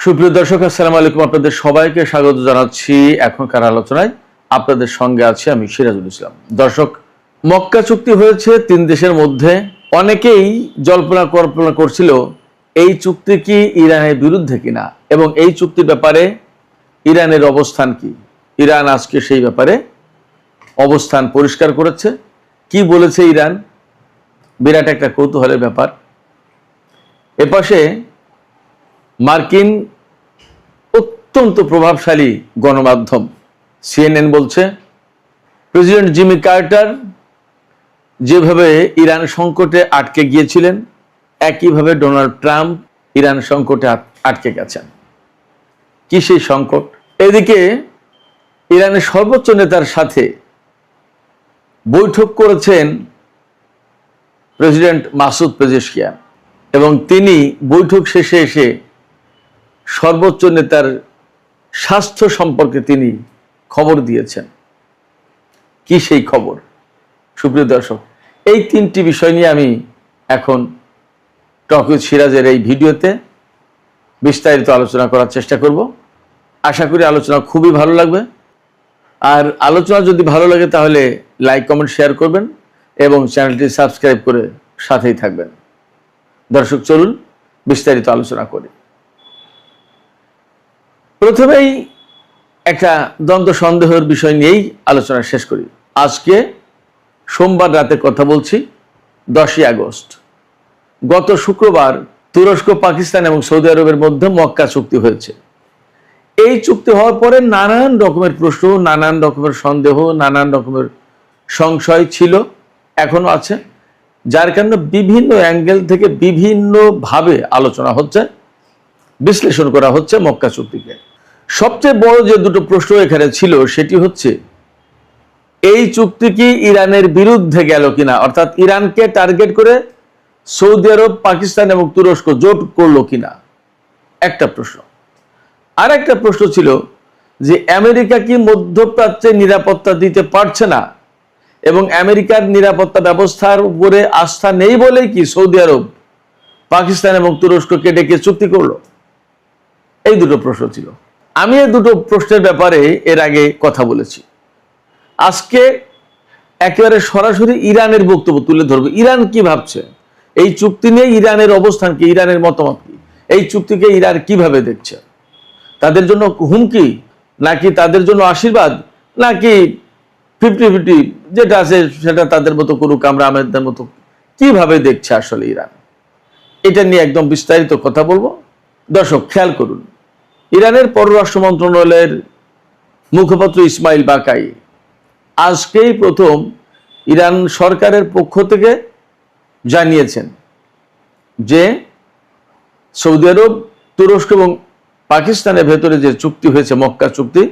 সুপ্রিয় দর্শক, আসসালামু আলাইকুম। আপনাদের সবাইকে স্বাগত জানাচ্ছি এখনকার আলোচনায়। আপনাদের সঙ্গে আছি আমি সিরাজুল ইসলাম। দর্শক, মক্কা চুক্তি হয়েছে 3 দেশের মধ্যে। অনেকেই জল্পনা কল্পনা করছিল এই চুক্তি কি ইরানের বিরুদ্ধে কিনা এবং এই চুক্তির ব্যাপারে ইরানের অবস্থান কি। ইরান আজকে সেই ব্যাপারে অবস্থান পরিষ্কার করেছে। কি বলেছে ইরান, বিরাট একটা কৌতূহলের ব্যাপার। এপাশে মার্কিন অত্যন্ত প্রভাবশালী গণমাধ্যম CNN বলছে, প্রেসিডেন্ট জিমি কার্টার যেভাবে ইরান সংকটে আটকে গিয়েছিলেন, একইভাবে ডোনাল্ড ট্রাম্প ইরান সংকটে আটকে গেছেন। কি সেই সংকট? এদিকে ইরানের সর্বোচ্চ নেতার সাথে বৈঠক করেছেন প্রেসিডেন্ট মাসুদ পেজেশকিয়ান এবং তিনি বৈঠক শেষে এসে সর্বোচ্চ নেতার স্বাস্থ্য সম্পর্কে তিনি খবর দিয়েছেন। কি সেই খবর? সুপ্রিয় দর্শক, এই 3টি বিষয় নিয়ে আমি এখন টক উইথ সিরাজের এই ভিডিওতে বিস্তারিত আলোচনা করার চেষ্টা করব। আশা করি আলোচনা খুবই ভালো লাগবে। আর আলোচনা যদি ভালো লাগে তাহলে লাইক, কমেন্ট, শেয়ার করবেন এবং চ্যানেলটি সাবস্ক্রাইব করে সাথেই থাকবেন। দর্শক, চলুন বিস্তারিত আলোচনা করি। প্রথমেই একটা দ্বন্দ্ব সন্দেহের বিষয় নিয়েই আলোচনা শেষ করি। আজকে সোমবার রাতে কথা বলছি, 10ই আগস্ট। গত শুক্রবার তুরস্ক, পাকিস্তান এবং সৌদি আরবের মধ্যে মক্কা চুক্তি হয়েছে। এই চুক্তি হওয়ার পরে নানান রকমের প্রশ্ন, নানান রকমের সন্দেহ, নানান রকমের সংশয় ছিল, এখনো আছে, যার কারণে বিভিন্ন অ্যাঙ্গেল থেকে বিভিন্নভাবে আলোচনা হচ্ছে, বিশ্লেষণ করা হচ্ছে মক্কা চুক্তিকে। সবচেয়ে বড় যে দুটো প্রশ্ন এখানে ছিল সেটি হচ্ছে, এই চুক্তি কি ইরানের বিরুদ্ধে গেল কিনা, অর্থাৎ ইরানকে টার্গেট করে সৌদি আরব, পাকিস্তান এবং তুরস্ক জোট করলো কিনা, একটা প্রশ্ন। আর একটা প্রশ্ন ছিল যে আমেরিকা কি মধ্যপ্রাচ্যে নিরাপত্তা দিতে পারছে না এবং আমেরিকার নিরাপত্তা ব্যবস্থার উপরে আস্থা নেই বলেই কি সৌদি আরব, পাকিস্তান এবং তুরস্ককে ডেকে চুক্তি করলো? এই দুটো প্রশ্ন ছিল। আমি এই দুটো প্রশ্নের ব্যাপারে এর আগে কথা বলেছি। আজকে একেবারে সরাসরি ইরানের বক্তব্য তুলে ধরবো। ইরান কি ভাবছে এই চুক্তি নিয়ে, ইরানের অবস্থান কি, ইরানের মতামত কি, এই চুক্তিকে ইরান কিভাবে দেখছে, তাদের জন্য হুমকি নাকি তাদের জন্য আশীর্বাদ, নাকি 50-50 যেটা আছে সেটা তাদের মতো করুক, আমরা আমাদের মতো, কিভাবে দেখছে আসলে ইরান, এটা নিয়ে একদম বিস্তারিত কথা বলবো। দর্শক, খেয়াল করুন, ইরানের পররাষ্ট্র মন্ত্রণালয়ের মুখপাত্র ইসমাইল বাকাই আজকেই প্রথম ইরান সরকারের পক্ষ থেকে জানিয়েছেন যে সৌদি আরব, তুরস্ক এবং পাকিস্তানের ভেতরে যে চুক্তি হয়েছে মক্কা চুক্তি,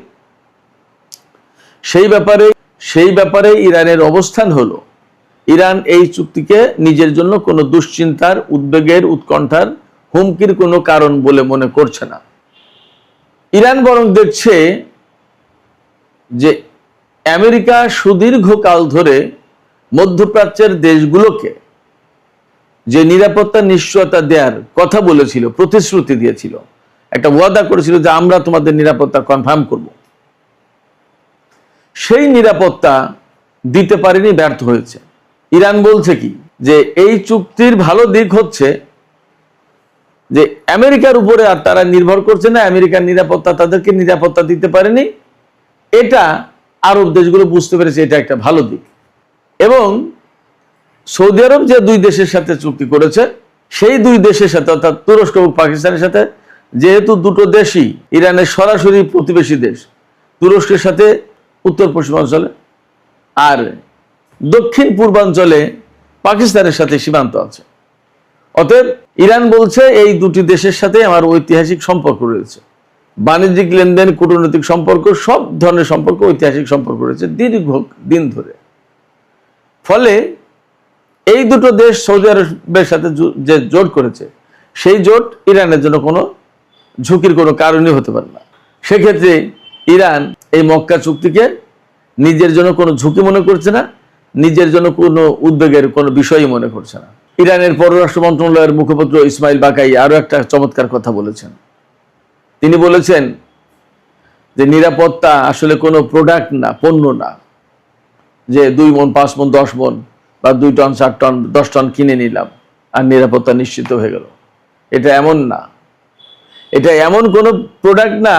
সেই ব্যাপারে ইরানের অবস্থান হলো, ইরান এই চুক্তিকে নিজের জন্য কোনো দুশ্চিন্তার, উদ্বেগের, উৎকণ্ঠার, হুমকির কোনো কারণ বলে মনে করছে না। ইরান বরং দেখছে যে আমেরিকা সুদীর্ঘকাল ধরে মধ্যপ্রাচ্যের দেশগুলোকে যে নিরাপত্তা নিশ্চয়তা দেওয়ার কথা বলেছিল, প্রতিশ্রুতি দিয়েছিল, একটা ওয়াদা করেছিল যে আমরা তোমাদের নিরাপত্তা কনফার্ম করব, সেই নিরাপত্তা দিতে পারেনি, ব্যর্থ হয়েছে। ইরান বলছে কি যে এই চুক্তির ভালো দিক হচ্ছে যে আমেরিকার উপরে আর তারা নির্ভর করছে না, আমেরিকার নিরাপত্তা তাদেরকে নিরাপত্তা দিতে পারেনি, এটা আরব দেশগুলো বুঝতে পেরেছে, এটা একটা ভালো দিক। এবং সৌদি আরব যে 2 দেশের সাথে চুক্তি করেছে, সেই 2 দেশের সাথে অর্থাৎ তুরস্ক এবং পাকিস্তানের সাথে, যেহেতু দুটো দেশই ইরানের সরাসরি প্রতিবেশী দেশ, তুরস্কের সাথে উত্তর পশ্চিমাঞ্চলে আর দক্ষিণ পূর্বাঞ্চলে পাকিস্তানের সাথে সীমান্ত আছে, অতএব ইরান বলছে এই 2টি দেশের সাথে আমার ঐতিহাসিক সম্পর্ক রয়েছে, বাণিজ্যিক লেনদেন, কূটনৈতিক সম্পর্ক, সব ধরনের সম্পর্ক, ঐতিহাসিক সম্পর্ক রয়েছে দীর্ঘদিন ধরে। ফলে এই দুটো দেশ সৌদি আরবের সাথে যে জোট করেছে, সেই জোট ইরানের জন্য কোনো ঝুঁকির কোনো কারণই হতে পারে না। সেক্ষেত্রে ইরান এই মক্কা চুক্তিকে নিজের জন্য কোনো ঝুঁকি মনে করছে না, নিজের জন্য কোনো উদ্বেগের কোনো বিষয়ই মনে করছে না। ইরানের পররাষ্ট্র মন্ত্রণালয়ের মুখপাত্র ইসমাইল বাকাই আরো একটা চমৎকার কথা বলেছেন। তিনি বলেছেন যে নিরাপত্তা আসলে কোনো প্রোডাক্ট না, পণ্য না, যে 2 মণ 5 মণ 10 মণ বা 2 টন 4 টন 10 টন কিনে নিলাম আর নিরাপত্তা নিশ্চিত হয়ে গেল। এটা এমন না। এটা এমন কোনো প্রোডাক্ট না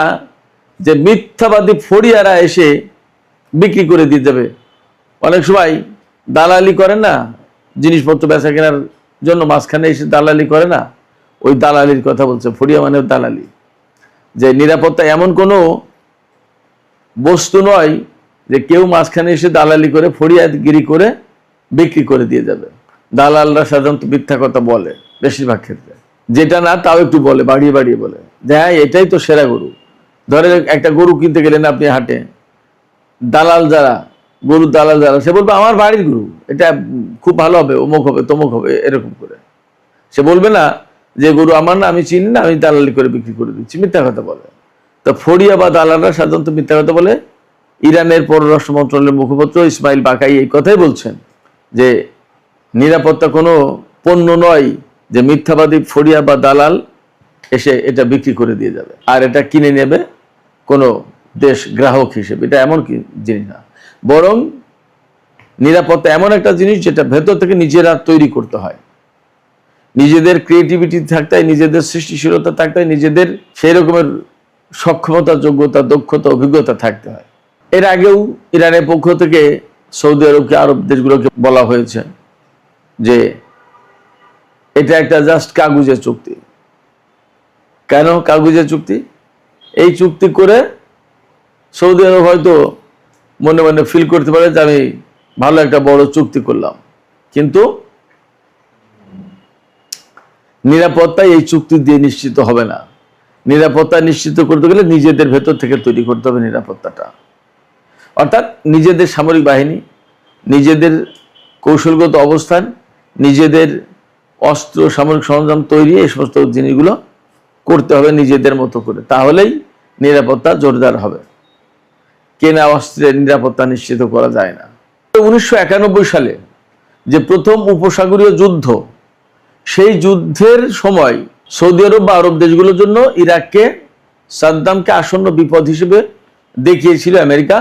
যে মিথ্যাবাদী ফড়িয়ারা এসে বিক্রি করে দিয়ে যাবে। অনেক সময় দালালি করে না, জিনিসপত্র বেচা কেনার জন্য মাঝখানে এসে দালালি করে না, ওই দালালির কথা বলছে। ফড়িয়া মানে দালালি। যে নিরাপত্তা এমন কোনো বস্তু নয় যে কেউ মাঝখানে এসে দালালি করে ফড়িয়াগিরি করে বিক্রি করে দিয়ে যাবে। দালালরা সাধারণত মিথ্যা কথা বলে বেশিরভাগ ক্ষেত্রে, যেটা না তাও একটু বলে, বাড়িয়ে বাড়িয়ে বলে যে হ্যাঁ এটাই তো সেরা গরু। ধরে একটা গরু কিনতে গেলেন আপনি হাটে, দালাল যারা, গরুর দালাল যারা, সে বলবে আমার বাড়ির গরু, এটা খুব ভালো হবে, অমুক হবে তমুক হবে, এরকম করে। সে বলবে না যে গরু আমার না, আমি চিনি না, আমি দালালি করে বিক্রি করে দিচ্ছি, মিথ্যা কথা বলে। তো ফড়িয়া বা দালালরা সাধারণত মিথ্যা কথা বলে। ইরানের পররাষ্ট্র মন্ত্রণালয়ের মুখপাত্র ইসমাইল বাকাই এই কথাই বলছেন যে নিরাপত্তা কোনো পণ্য নয় যে মিথ্যাবাদী ফড়িয়া বা দালাল এসে এটা বিক্রি করে দিয়ে যাবে আর এটা কিনে নেবে কোনো দেশ গ্রাহক হিসেবে। এটা এমন কি জিনিস না, বরং নিরাপত্তা এমন একটা জিনিস যেটা ভেতর থেকে নিজেরা তৈরি করতে হয়। নিজেদের ক্রিয়েটিভিটি থাকতে হয়, নিজেদের সৃষ্টিশীলতা থাকতে হয়, নিজেদের সেই রকমের সক্ষমতা, যোগ্যতা, দক্ষতা, অভিজ্ঞতা থাকতে হয়। এর আগেও ইরানের পক্ষ থেকে সৌদি আরবকে, আরব দেশগুলোকে বলা হয়েছে যে এটা একটা জাস্ট কাগজের চুক্তি। কেন কাগজের চুক্তি? এই চুক্তি করে সৌদি আরব হয়তো মনে মনে ফিল করতে পারে যে আমি ভালো একটা বড় চুক্তি করলাম, কিন্তু নিরাপত্তা এই চুক্তি দিয়ে নিশ্চিত হবে না। নিরাপত্তা নিশ্চিত করতে গেলে নিজেদের ভেতর থেকে তৈরি করতে হবে নিরাপত্তাটা। অর্থাৎ নিজেদের সামরিক বাহিনী, নিজেদের কৌশলগত অবস্থান, নিজেদের অস্ত্র সামরিক সরঞ্জাম তৈরি, এই সমস্ত জিনিসগুলো করতে হবে নিজেদের মতো করে, তাহলেই নিরাপত্তা জোরদার হবে। কেনা অস্ত্রের নিরাপত্তা নিশ্চিত করা যায় না। 1991 সালে যে প্রথম উপসাগরীয় যুদ্ধ, সেই যুদ্ধের সময় সৌদি আরব বা আরব দেশগুলোর জন্য ইরাককে, সাদ্দামকে আসন্ন বিপদ হিসেবে দেখিয়েছিল আমেরিকা,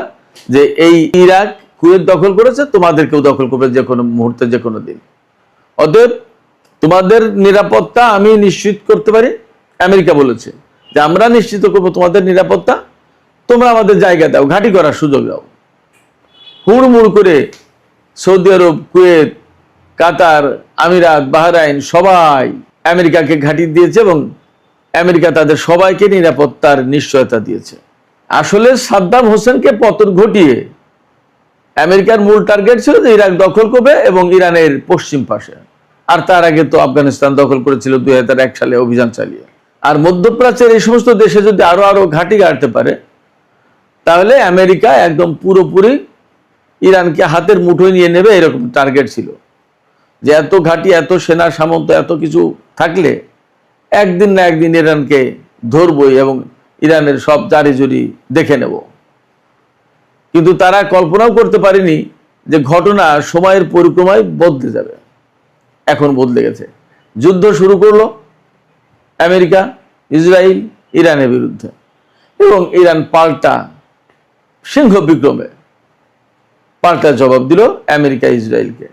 যে এই ইরাক কুয়েত দখল করেছে, তোমাদেরকেও দখল করবে যে কোনো মুহূর্তে, যে কোনো দিন। অতএব তোমাদের নিরাপত্তা আমি নিশ্চিত করতে পারি। আমেরিকা বলেছে যে আমরা নিশ্চিত করবো তোমাদের নিরাপত্তা, তোমরা আমাদের জায়গা দাও, ঘাঁটি করার সুযোগ দাও। হুড়মুড় করে সৌদি আরব, কুয়েত, কাতার, আমিরাত, বাহরাইন সবাই আমেরিকাকে ঘাঁটি দিয়েছে এবং আমেরিকা তাদের সবাইকে নিরাপত্তার নিশ্চয়তা দিয়েছে। আসলে সাদ্দাম হোসেনকে পতন ঘটিয়ে আমেরিকার মূল টার্গেট ছিল যে ইরাক দখল করবে এবং ইরানের পশ্চিম পাশে। আর তার আগে তো আফগানিস্তান দখল করেছিল 2001 সালে অভিযান চালিয়ে। আর মধ্যপ্রাচ্যের এই সমস্ত দেশে যদি আরো ঘাঁটি গাড়তে পারে, তাহলে আমেরিকা একদম পুরোপুরি ইরানকে হাতের মুঠোয় নিয়ে নেবে, এরকম টার্গেট ছিল। যে এত ঘাঁটি, এত সেনা সামন্ত, এত কিছু থাকলে একদিন না একদিন ইরানকে ধরবই এবং ইরানের সব জারি-জুরি দেখে নেব। কিন্তু তারা কল্পনাও করতে পারেনি যে ঘটনা সময়ের পরিক্রমায় বদলে যাবে। এখন বদলে গেছে। যুদ্ধ শুরু করলো আমেরিকা, ইসরায়েল, ইরানের বিরুদ্ধে, এবং ইরান পাল্টা সিংহ বিক্রমে পাল্টা জবাব দিল আমেরিকা ইসরায়েলকে,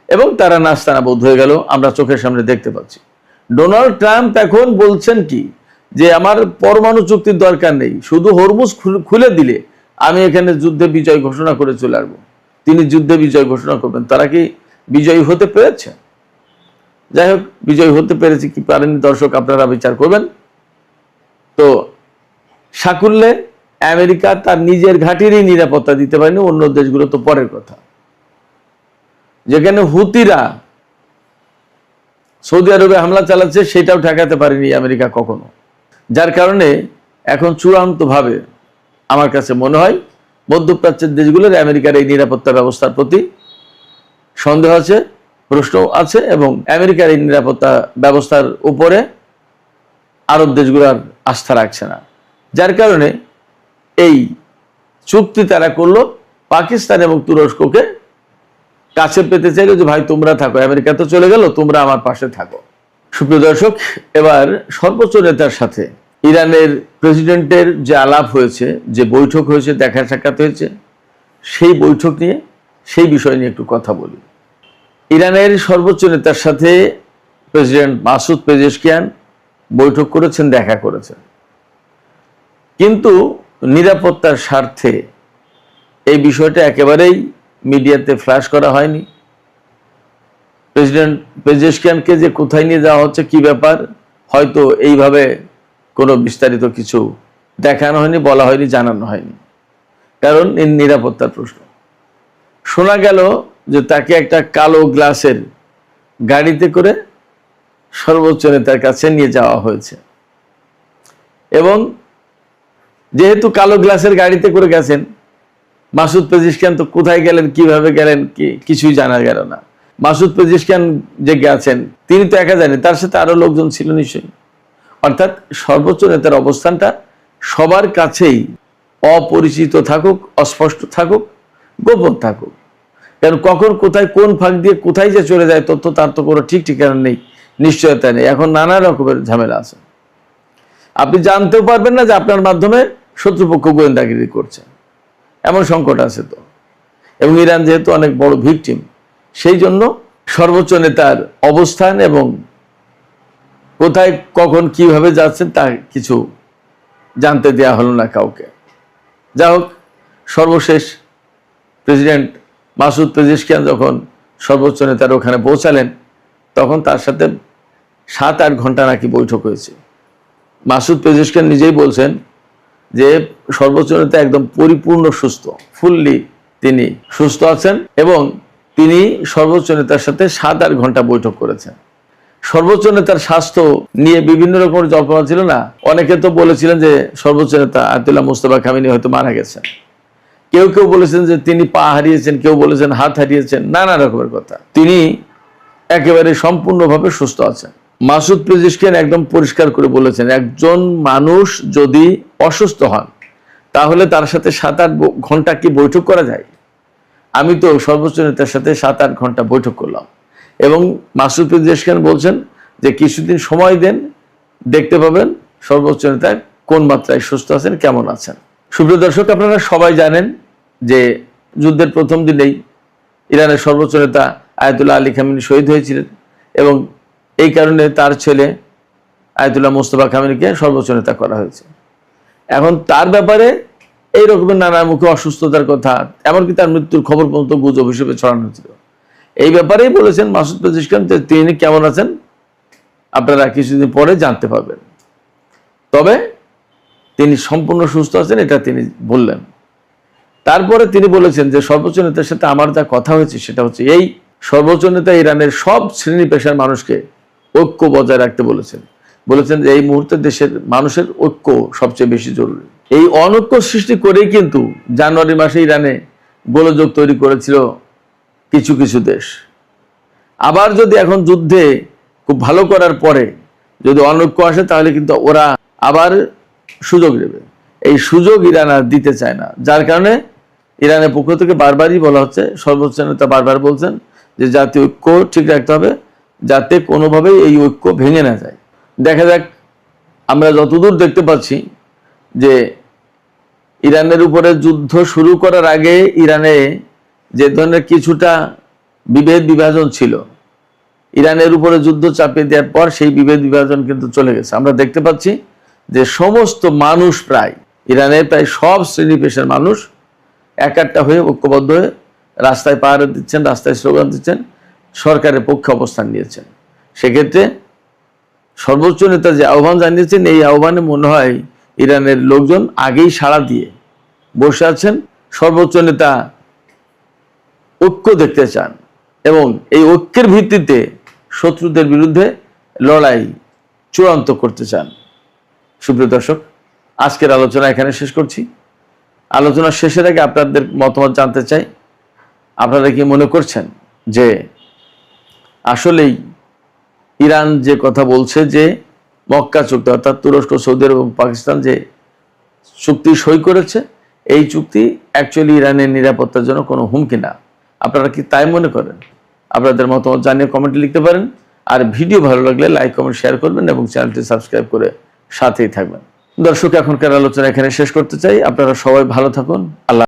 এবং তারা নাস্তানাবুদ হয়ে গেল। আমরা চোখের সামনে দেখতে পাচ্ছি। ডোনাল্ড ট্রাম্প এখন বলছেন কি, যে আমার পরমাণু চুক্তির দরকার নেই, শুধু হরমুজ খুলে দিলে আমি এখানে যুদ্ধে বিজয় ঘোষণা করে চলে আসবো। তিনি যুদ্ধে বিজয় ঘোষণা করবেন। তারা কি বিজয়ী হতে পেরেছে? যাই হোক, বিজয়ী হতে পেরেছে কি পারেনি, দর্শক আপনারা বিচার করবেন। তো সাকুল্যে আমেরিকা তার নিজের ঘাঁটিরই নিরাপত্তা দিতে পারেনি, অন্য দেশগুলো তো পরের কথা। যেখানে হুতিরা সৌদি আরবে হামলা চালাচ্ছে, সেটাও ঠেকাতে পারেনি আমেরিকা কখনো। যার কারণে এখন চূড়ান্তভাবে আমার কাছে মনে হয় মধ্যপ্রাচ্যের দেশগুলোর আমেরিকার এই নিরাপত্তা ব্যবস্থার প্রতি সন্দেহ আছে, প্রশ্ন আছে, এবং আমেরিকার এই নিরাপত্তা ব্যবস্থার উপরে আরব দেশগুলো আর আস্থা রাখছে না। যার কারণে এই চুক্তি তারা করলো পাকিস্তান এবং তুরস্ককে কাছে পেতে চাইলো, যে ভাই তোমরা থাকো, আমেরিকা তো চলে গেল, তোমরা আমার পাশে থাকো। সুপ্রিয় দর্শক, এবার সর্বোচ্চ নেতার সাথে ইরানের প্রেসিডেন্টের যে আলাপ হয়েছে, যে বৈঠক হয়েছে, দেখা সাক্ষাৎ হয়েছে, সেই বৈঠক নিয়ে, সেই বিষয় নিয়ে একটু কথা বলি। ইরানের সর্বোচ্চ নেতার সাথে প্রেসিডেন্ট মাসুদ পেজেশকিয়ান বৈঠক করেছেন, দেখা করেছেন, কিন্তু নিরাপত্তার স্বার্থে এই বিষয়টা একেবারেই মিডিয়াতে ফ্ল্যাশ করা হয়নি। প্রেসিডেন্ট পেজেশকিয়ানকে যে কোথায় নিয়ে যাওয়া হচ্ছে, কি ব্যাপার, হয়তো এইভাবে কোনো বিস্তারিত কিছু দেখানো হয়নি, বলা হয়নি, জানানো হয়নি, কারণ এর নিরাপত্তার প্রশ্ন। শোনা গেল যে তাকে একটা কালো গ্লাসের গাড়িতে করে সর্বোচ্চ নেতার কাছে নিয়ে যাওয়া হয়েছে, এবং যেহেতু কালো গ্লাসের গাড়িতে করে গেছেন, মাসুদ পেজেশকিয়ান তো কোথায় গেলেন, কিভাবে গেলেন, কিছুই জানা গেল না। মাসুদ পেজেশকিয়ান যে গেছেন, তিনি তো একা যাননি, তার সাথে আরো লোকজন ছিল নিশ্চয়ই। অর্থাৎ সর্বোচ্চ নেতার অবস্থানটা সবার কাছেই অপরিচিত থাকুক, অস্পষ্ট থাকুক, গোপন থাকুক, কারণ কখন কোথায় কোন ফাঁক দিয়ে কোথায় যে চলে যায় তথ্য, তার তো কোনো ঠিক ঠিকানা নেই, নিশ্চয়তা নেই। এখন নানা রকমের ঝামেলা আছে, আপনি জানতেও পারবেন না যে আপনার মাধ্যমে শত্রুপক্ষ গোয়েন্দাগিরি করছে, এমন সংকট আছে তো। এবং ইরান যেহেতু অনেক বড় ভিকটিম, সেই জন্য সর্বোচ্চ নেতার অবস্থান এবং কোথায় কখন কিভাবে যাচ্ছেন তা কিছু জানতে দেয়া হলো না কাউকে। যা হোক, সর্বশেষ প্রেসিডেন্ট মাসুদ পেজেশকিয়ান যখন সর্বোচ্চ নেতার ওখানে পৌঁছালেন, তখন তার সাথে 7-8 ঘন্টা নাকি বৈঠক হয়েছে। মাসুদ পেজেশকিয়ান নিজেই বলছেন যে সর্বোচ্চ নেতা একদম পরিপূর্ণ সুস্থ, ফুললি তিনি সুস্থ আছেন, এবং তিনি সর্বোচ্চ নেতার সাথে 7-8 ঘন্টা বৈঠক করেছেন। সর্বোচ্চ নেতার স্বাস্থ্য নিয়ে বিভিন্ন রকমের জল্পনা ছিল না। অনেকে তো বলেছিলেন যে সর্বোচ্চ নেতা আয়াতুল্লাহ মুস্তাফা খামেনি হয়তো মারা গেছেন, কেউ কেউ বলেছেন যে তিনি পা হারিয়েছেন, কেউ বলেছেন হাত হারিয়েছেন, নানা রকমের কথা। তিনি একেবারে সম্পূর্ণভাবে সুস্থ আছেন। মাসুদ পেজেশকিয়ান একদম পরিষ্কার করে বলেছেন, একজন মানুষ যদি অসুস্থ হন তাহলে তার সাথে 7-8 ঘন্টা কি বৈঠক করা যায়? আমি তো সর্বোচ্চ নেতার সাথে 7-8 ঘন্টা বৈঠক করলাম, এবং মাসুদ পেজেশকিয়ান বলছেন যে কিছুদিন সময় দেন, দেখতে পাবেন সর্বোচ্চ নেতা কোন মাত্রায় সুস্থ আছেন, কেমন আছেন। সুপ্রিয় দর্শক, আপনারা সবাই জানেন যে যুদ্ধের প্রথম দিনেই ইরানের সর্বোচ্চ নেতা আয়াতুল্লাহ আলী খামেনি শহীদ হয়েছিলেন, এবং এই কারণে তার ছেলে আয়াতুল্লাহ মুস্তাফা খামেনিকে সর্বোচ্চ নেতা করা হয়েছে। এখন তার ব্যাপারে এই রকমের নানা মুখে অসুস্থতার কথা, এমনকি তার মৃত্যুর খবর পর্যন্ত গুজব হিসেবে ছড়ানো হয়েছিল। এই ব্যাপারেই বলেছেন মাসুদ পেজেশকিয়ান যে তিনি কেমন আছেন আপনারা কিছুদিন পরে জানতে পারবেন, তবে তিনি সম্পূর্ণ সুস্থ আছেন এটা তিনি বললেন। তারপরে তিনি বলেছেন যে সর্বোচ্চ নেতার সাথে আমার যা কথা হয়েছে সেটা হচ্ছে এই, সর্বোচ্চ নেতা ইরানের সব শ্রেণী পেশার মানুষকে ঐক্য বজায় রাখতে বলেছেন। বলেছেন যে এই মুহূর্তে দেশের মানুষের ঐক্য সবচেয়ে বেশি জরুরি। এই অনৈক্য সৃষ্টি করেই কিন্তু জানুয়ারি মাসে ইরানে গোলযোগ তৈরি করেছিল কিছু কিছু দেশ। আবার যদি এখন যুদ্ধে খুব ভালো করার পরে যদি অনৈক্য আসে, তাহলে কিন্তু ওরা আবার সুযোগ দেবে। এই সুযোগ ইরান আর দিতে চায় না, যার কারণে ইরানের পক্ষ থেকে বারবারই বলা হচ্ছে, সর্বোচ্চ নেতা বারবার বলছেন যে জাতীয় ঐক্য ঠিক রাখতে হবে, যাতে কোনোভাবেই এই ঐক্য ভেঙে না যায়। দেখা যাক, আমরা যতদূর দেখতে পাচ্ছি যে ইরানের উপরে যুদ্ধ শুরু করার আগে ইরানে যে ধরনের কিছুটা বিভেদ বিভাজন ছিল, ইরানের উপরে যুদ্ধ চাপিয়ে দেওয়ার পর সেই বিভেদ বিভাজন কিন্তু চলে গেছে। আমরা দেখতে পাচ্ছি যে সমস্ত মানুষ, প্রায় ইরানের প্রায় সব শ্রেণী পেশার মানুষ একাট্টা হয়ে ঐক্যবদ্ধ হয়ে রাস্তায় পাহারা দিচ্ছেন, রাস্তায় স্লোগান দিচ্ছেন, সরকারের পক্ষে অবস্থান নিয়েছেন। সেক্ষেত্রে সর্বোচ্চ নেতা যে আহ্বান জানিয়েছেন, এই আহ্বানে মনে হয় ইরানের লোকজন আগেই সাড়া দিয়ে বসে আছেন। সর্বোচ্চ নেতা ঐক্য দেখতে চান এবং এই ঐক্যের ভিত্তিতে শত্রুদের বিরুদ্ধে লড়াই চূড়ান্ত করতে চান। সুপ্রিয় দর্শক, আজকের আলোচনা এখানে শেষ করছি। আলোচনার শেষের আগে আপনাদের মতামত জানতে চাই, আপনারা কি মনে করছেন যে আসলেই ইরান যে কথা বলছে যে মক্কা চুক্তি, অর্থাৎ তুরস্ক, সৌদি আরব এবং পাকিস্তান যে চুক্তি সই করেছে, এই চুক্তি অ্যাকচুয়ালি ইরানের নিরাপত্তার জন্য কোনো হুমকি না? আপনারা কি তাই মনে করেন? আপনাদের মতামত জানিয়ে কমেন্টে লিখতে পারেন। আর ভিডিও ভালো লাগলে লাইক, কমেন্ট, শেয়ার করবেন এবং চ্যানেলটি সাবস্ক্রাইব করে সাথেই থাকবেন। দর্শক, এখনকার আলোচনা এখানে শেষ করতে চাই। আপনারা সবাই ভালো থাকুন। আল্লাহ